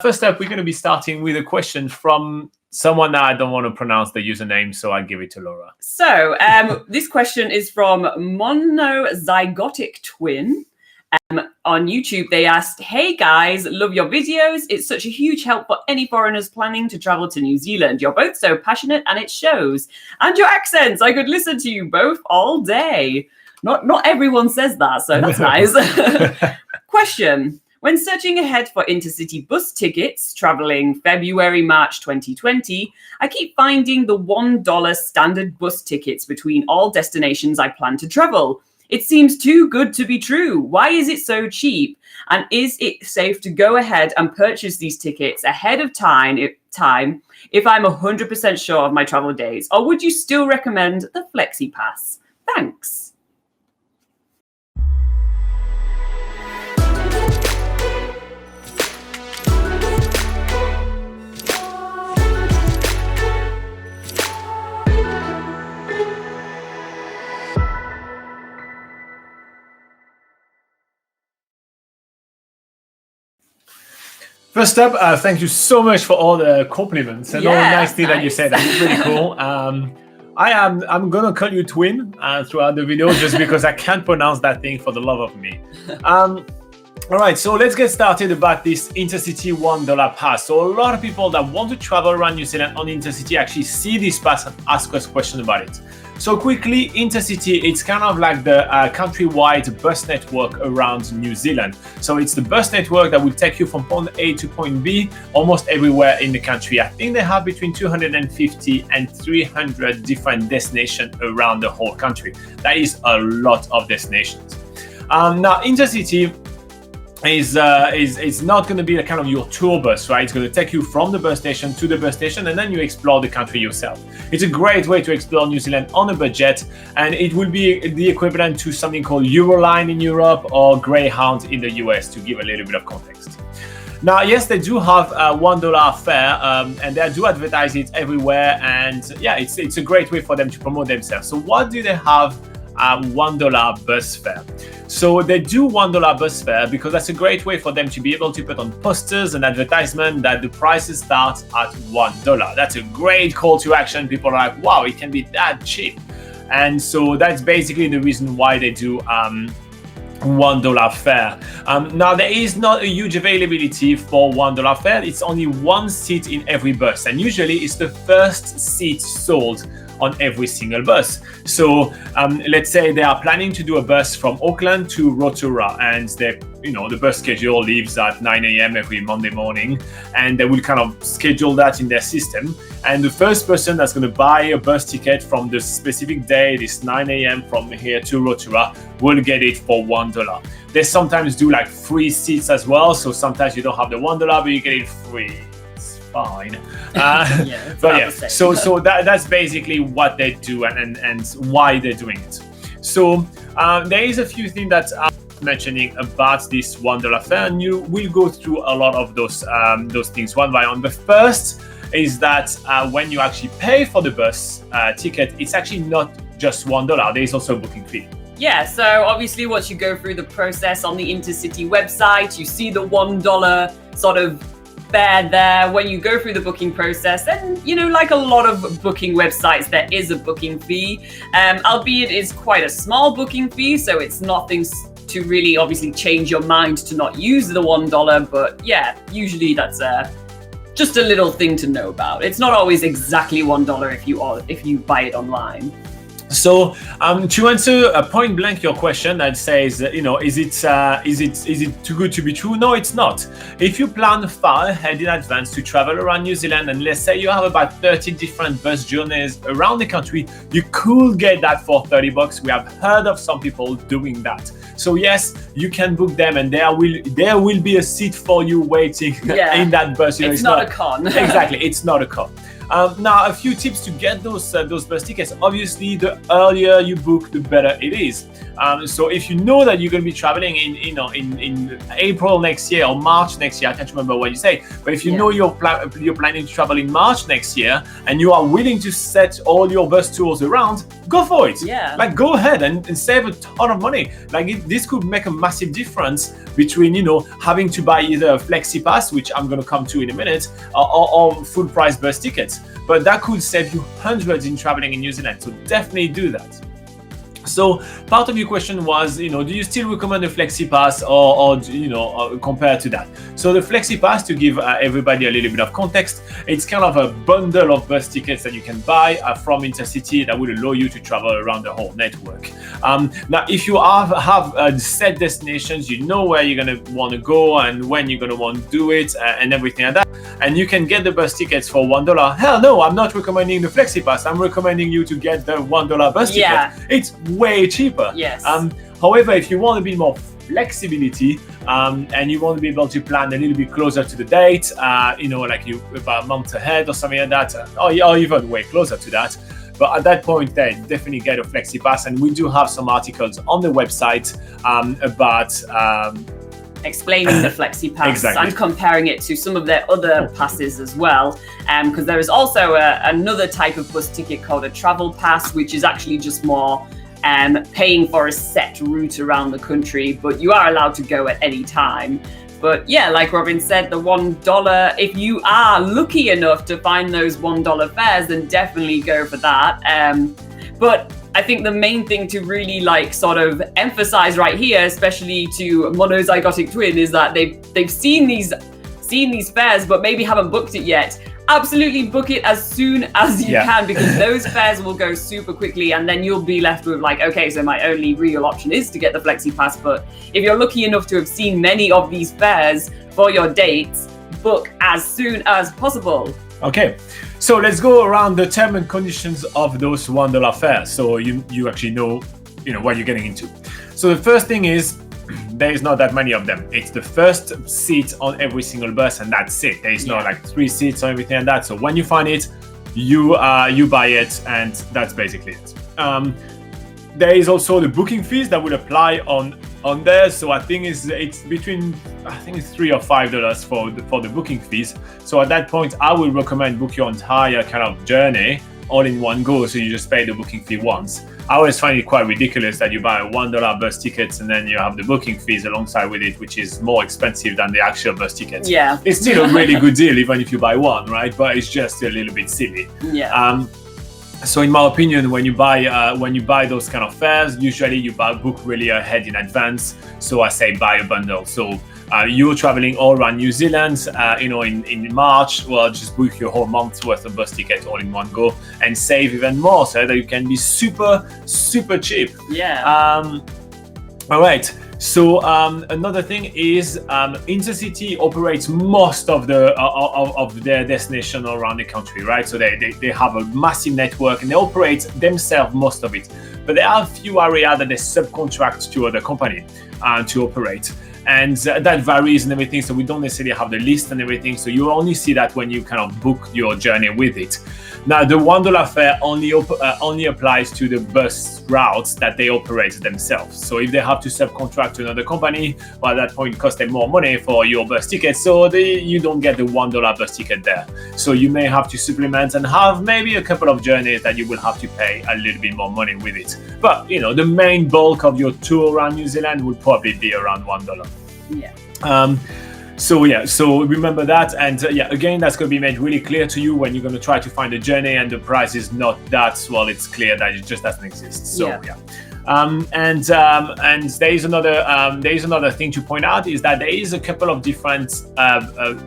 First up, we're going to be starting with a question from someone that I don't want to pronounce the username, so I'll give it to Laura. So this question is from Monozygotic Twin. On YouTube, they asked, "Hey guys, love your videos. It's such a huge help for any foreigners planning to travel to New Zealand. You're both so passionate and it shows. And your accents, I could listen to you both all day." Not everyone says that, so that's nice. Question. When searching ahead for Intercity bus tickets traveling February-March 2020, I keep finding the $1 standard bus tickets between all destinations I plan to travel. It seems too good to be true. Why is it so cheap? And is it safe to go ahead and purchase these tickets ahead of time if I'm 100% sure of my travel days? Or would you still recommend the Flexi Pass? Thanks. First up, thank you so much for all the compliments and all the nice things that you said. That's really cool. I'm gonna call you Twin throughout the video just because I can't pronounce that thing for the love of me. All right, so let's get started about this Intercity $1 pass. So a lot of people that want to travel around New Zealand on Intercity actually see this pass and ask us questions about it. So quickly, Intercity, it's kind of like the countrywide bus network around New Zealand. So it's the bus network that will take you from point A to point B almost everywhere in the country. I think they have between 250 and 300 different destinations around the whole country. That is a lot of destinations. Now, Intercity is not going to be a kind of your tour bus, right? It's going to take you from the bus station to the bus station, and then you explore the country yourself. It's a great way to explore New Zealand on a budget, and it will be the equivalent to something called Euroline in Europe or Greyhound in the US, to give a little bit of context. Now, yes, they do have a $1 fare, and they do advertise it everywhere, and yeah, it's a great way for them to promote themselves. So what do they have? $1 bus fare. So they do $1 bus fare because that's a great way for them to be able to put on posters and advertisement that the prices start at $1. That's a great call to action. People are like, wow, it can be that cheap. And so that's basically the reason why they do $1 fare. Now, there is not a huge availability for $1 fare. It's only one seat in every bus, and usually it's the first seat sold on every single bus. So let's say they are planning to do a bus from Auckland to Rotorua, and the bus schedule leaves at 9 a.m. every Monday morning, and they will kind of schedule that in their system. And the first person that's going to buy a bus ticket from the specific day, this 9 a.m. from here to Rotorua, will get it for $1. They sometimes do like free seats as well. So sometimes you don't have the $1, but you get it free. Fine. So that's basically what they do and why they're doing it. So there is a few things that I'm mentioning about this $1 fare, and you will go through a lot of those things one by one. The first is that when you actually pay for the bus ticket, it's actually not just $1. There is also a booking fee. Yeah, so obviously once you go through the process on the Intercity website, you see the $1 sort of fare there. When you go through the booking process, then like a lot of booking websites, there is a booking fee, albeit it's quite a small booking fee, so it's nothing to really obviously change your mind to not use the $1, but yeah, usually that's just a little thing to know about. It's not always exactly $1 if you buy it online. So to answer point blank your question that says, is it too good to be true? No, it's not. If you plan far ahead in advance to travel around New Zealand, and let's say you have about 30 different bus journeys around the country, you could get that for $30. We have heard of some people doing that. So yes, you can book them, and there will be a seat for you waiting in that bus. It's not a con. Exactly, it's not a con. Now, a few tips to get those bus tickets. Obviously, the earlier you book, the better it is. So if you know that you're going to be traveling in April next year or March next year, I can't remember what you say, but if you know you're planning to travel in March next year and you are willing to set all your bus tours around, go for it. Yeah. Like, go ahead and save a ton of money. Like, this could make a massive difference between, having to buy either a flexi pass, which I'm going to come to in a minute, or full price bus tickets. But that could save you hundreds in traveling in New Zealand. So definitely do that. So part of your question was, do you still recommend a flexi pass or compared to that? So the flexi pass, to give everybody a little bit of context, it's kind of a bundle of bus tickets that you can buy from Intercity that will allow you to travel around the whole network. Now, if you have set destinations, you know where you're going to want to go and when you're going to want to do it and everything like that, and you can get the bus tickets for $1. Hell no, I'm not recommending the flexi pass. I'm recommending you to get the $1 bus ticket. It's way cheaper. Yes. However, if you want a bit more flexibility and you want to be able to plan a little bit closer to the date, like about a month ahead or something like that, or even way closer to that. But at that point, then definitely get a flexi pass, and we do have some articles on the website about explaining the flexi pass exactly. and comparing it to some of their other passes as well, because there is also another type of bus ticket called a travel pass, which is actually just more paying for a set route around the country, but you are allowed to go at any time. But yeah, like Robin said, the $1, if you are lucky enough to find those $1 fares, then definitely go for that. But I think the main thing to really sort of emphasize right here, especially to monozygotic twin, is that they've seen these fares but maybe haven't booked it yet. Absolutely book it as soon as you can, because those fares will go super quickly, and then you'll be left with okay, so my only real option is to get the flexi pass. But if you're lucky enough to have seen many of these fares for your dates, book as soon as possible. Okay, so let's go around the terms and conditions of those $1 fares, so you actually know what you're getting into. So the first thing is, there is not that many of them. It's the first seat on every single bus, and that's it. There is not 3 seats or everything like that. So when you find it, you buy it, and that's basically it. There is also the booking fees that will apply on there. So I think it's between $3 or $5 for the booking fees. So at that point, I would recommend book your entire kind of journey all in one go, so you just pay the booking fee once. I always find it quite ridiculous that you buy a $1 bus ticket and then you have the booking fees alongside with it, which is more expensive than the actual bus ticket. Yeah. It's still a really good deal, even if you buy one, right? But it's just a little bit silly. Yeah. So in my opinion, when you buy those kind of fares, usually you book really ahead in advance. So I say buy a bundle. So you're traveling all around New Zealand, in March, well, just book your whole month's worth of bus ticket all in one go and save even more, so that you can be super, super cheap. Yeah. All right. So another thing is Intercity operates most of their destination around the country, right? So they have a massive network and they operate themselves most of it. But there are a few areas that they subcontract to other company to operate. And that varies and everything, so we don't necessarily have the list and everything, so you only see that when you kind of book your journey with it. Now, the $1 fare only applies to the bus routes that they operate themselves. So if they have to subcontract to another company, well, at that point it costs them more money for your bus ticket, so you don't get the $1 bus ticket there. So you may have to supplement and have maybe a couple of journeys that you will have to pay a little bit more money with it. But the main bulk of your tour around New Zealand would probably be around $1. Yeah. So remember that, and again, that's going to be made really clear to you when you're going to try to find a journey and the price is not that well. It's clear that it just doesn't exist. So and there is another thing to point out, is that there is a couple of different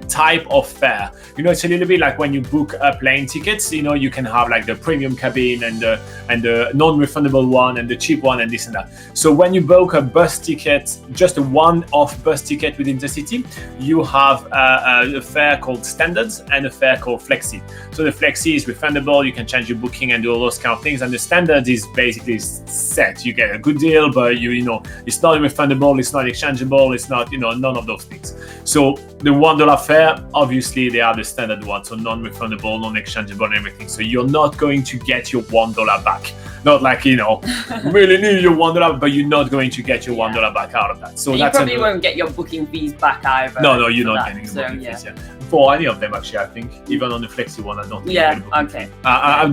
type of fare. It's a little bit like when you book plane tickets. You can have like the premium cabin and the non-refundable one and the cheap one and this and that. So when you book a bus ticket, just a one-off bus ticket with Intercity, you have a fare called Standards and a fare called Flexi. So the Flexi is refundable. You can change your booking and do all those kind of things, and the Standards is basically set. you get a good deal, but you know it's not refundable, it's not exchangeable, it's not none of those things. So the $1 fare, obviously they are the standard one, so non-refundable, non-exchangeable, and everything. So you're not going to get your $1 back. Not like really need your $1, but you're not going to get your $1 back out of that. So you probably won't get your booking fees back either. No, you're not getting the booking fees. Yeah. For any of them, actually, I think even on the flexi one, I don't think. Yeah. Okay.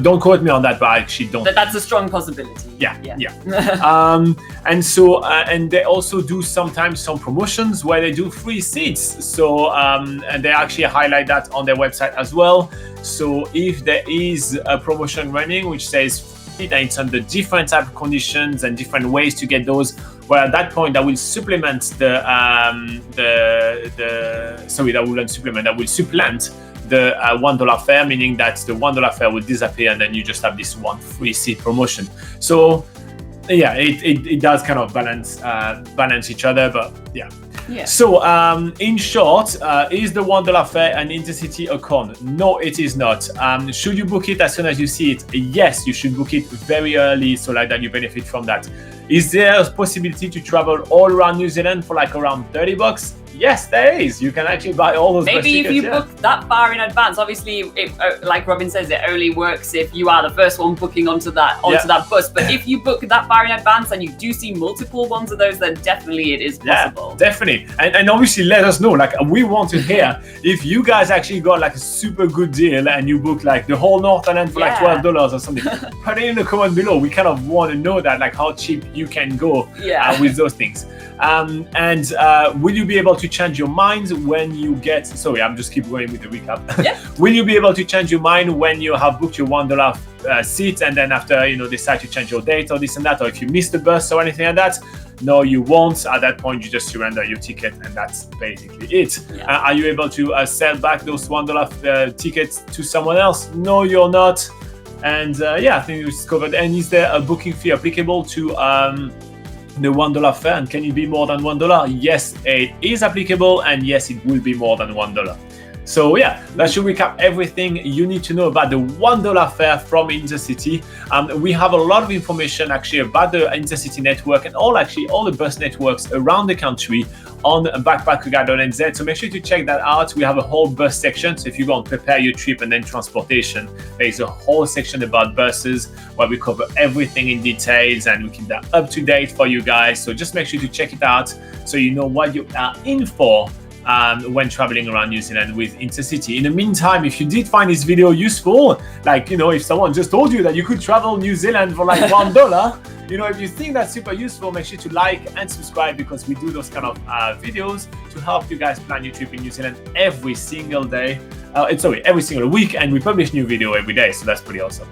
Don't quote me on that, but I actually don't. That's a strong possibility. Yeah. And so and they also do sometimes some promotions where they do free seats. So and they actually highlight that on their website as well. So if there is a promotion running which says and it's under different type of conditions and different ways to get those, well, at that point that will supplement that will supplant the $1 fare, meaning that the $1 fare will disappear and then you just have this one free seat promotion. So yeah, it does kind of balance each other, but yeah. So in short, is the $1 fare an Intercity a con? No, it is not. Should you book it as soon as you see it? Yes, you should book it very early so like that you benefit from that. Is there a possibility to travel all around New Zealand for like around $30? Yes, there is. You can actually buy all those maybe if you book that far in advance. Obviously, like Robin says, it only works if you are the first one booking onto that bus. But if you book that far in advance and you do see multiple ones of those, then definitely it is possible. Yeah, definitely. And obviously let us know. Like we want to hear if you guys actually got like a super good deal and you book like the whole North Island for like $12 or something. Put it in the comment below. We kind of want to know that, like how cheap you can go with those things. And will you be able to change your mind when you get, sorry, I'm just keep going with the recap. Will you be able to change your mind when you have booked your $1 seat and then after decide to change your date or this and that, or if you miss the bus or anything like that? No, you won't. At that point you just surrender your ticket and that's basically it. Are you able to sell back those $1 tickets to someone else? No, you're not. And I think it's covered. And is there a booking fee applicable to the $1 fare, and can it be more than $1? Yes, it is applicable, and yes, it will be more than $1. So yeah, that should recap everything you need to know about the $1 fare from Intercity. We have a lot of information actually about the Intercity network and all the bus networks around the country on BackpackerGuide.NZ. So make sure to check that out. We have a whole bus section. So if you go and prepare your trip and then transportation, there is a whole section about buses where we cover everything in details and we keep that up to date for you guys. So just make sure to check it out so you know what you are in for when traveling around New Zealand with Intercity. In the meantime, if you did find this video useful, like if someone just told you that you could travel New Zealand for like $1, if you think that's super useful, make sure to like and subscribe because we do those kind of videos to help you guys plan your trip in New Zealand every single day. Every single week, and we publish new video every day, so that's pretty awesome.